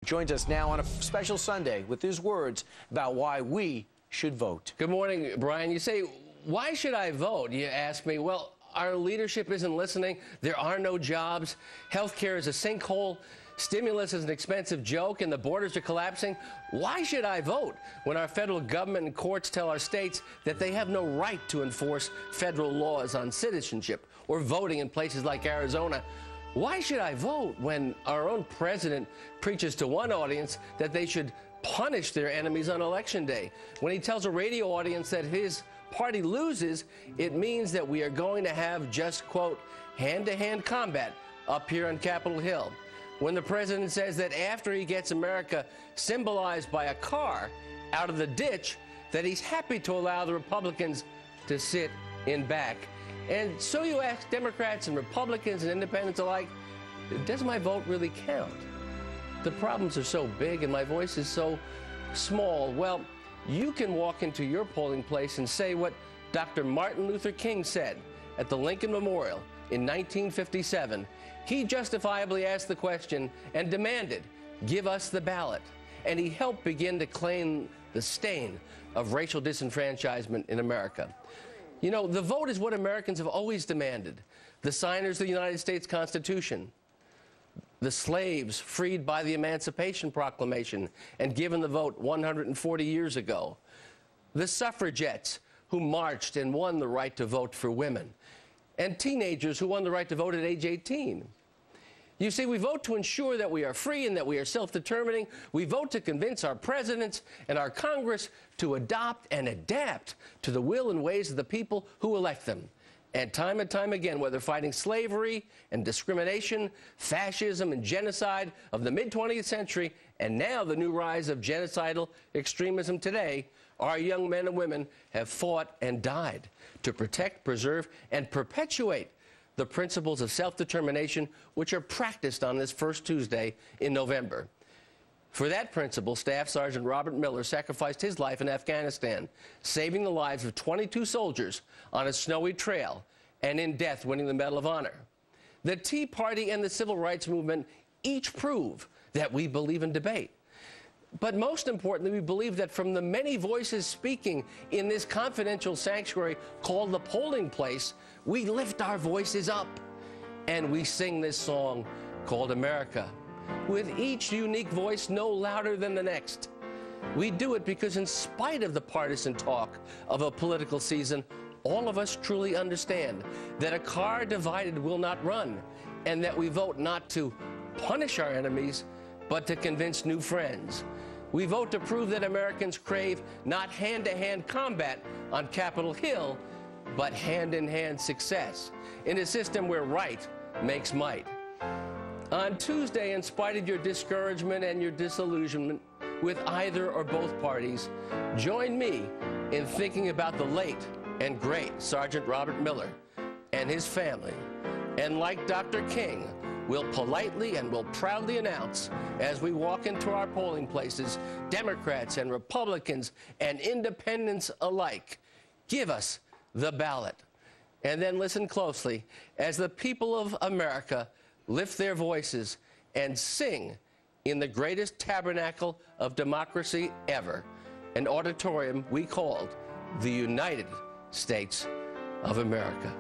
Joins us now on a special Sunday with his words about why we should vote. Good morning, Brian. You say, why should I vote? You ask me. Well, our leadership isn't listening. There are no jobs. Healthcare is a sinkhole. Stimulus is an expensive joke, and the borders are collapsing. Why should I vote when our federal government and courts tell our states that they have no right to enforce federal laws on citizenship or voting in places like Arizona? Why should I vote when our own president preaches to one audience that they should punish their enemies on Election Day? When he tells a radio audience that his party loses, it means that we are going to have just, quote, hand-to-hand combat up here on Capitol Hill. When the president says that after he gets America, symbolized by a car, out of the ditch, that he's happy to allow the Republicans to sit in back. And so you ask Democrats and Republicans and independents alike, does my vote really count? The problems are so big and my voice is so small. Well, you can walk into your polling place and say what Dr. Martin Luther King said at the Lincoln Memorial in 1957. He justifiably asked the question and demanded, give us the ballot. And he helped begin to claim the stain of racial disenfranchisement in America. You know, the vote is what Americans have always demanded. The signers of the United States Constitution, the slaves freed by the Emancipation Proclamation and given the vote 140 years ago, the suffragettes who marched and won the right to vote for women, and teenagers who won the right to vote at age 18. You see, we vote to ensure that we are free and that we are self-determining. We vote to convince our presidents and our Congress to adopt and adapt to the will and ways of the people who elect them. And time again, whether fighting slavery and discrimination, fascism and genocide of the mid-20th century, and now the new rise of genocidal extremism today, our young men and women have fought and died to protect, preserve, and perpetuate the principles of self-determination which are practiced on this first Tuesday in November. For that principle, Staff Sergeant Robert Miller sacrificed his life in Afghanistan, saving the lives of 22 soldiers on a snowy trail, and in death winning the Medal of Honor. The Tea Party and the Civil Rights Movement each prove that we believe in debate. But most importantly, we believe that from the many voices speaking in this confidential sanctuary called the polling place, we lift our voices up and we sing this song called America, with each unique voice no louder than the next. We do it because in spite of the partisan talk of a political season, all of us truly understand that a car divided will not run, and that we vote not to punish our enemies, but to convince new friends. We vote to prove that Americans crave not hand-to-hand combat on Capitol Hill, but hand-in-hand success in a system where right makes might. On Tuesday, in spite of your discouragement and your disillusionment with either or both parties, join me in thinking about the late and great Sergeant Robert Miller and his family. And like Dr. King, we'll politely and we'll proudly announce as we walk into our polling places, Democrats and Republicans and independents alike, give us the ballot. And then listen closely as the people of America lift their voices and sing in the greatest tabernacle of democracy ever, an auditorium we called the United States of America.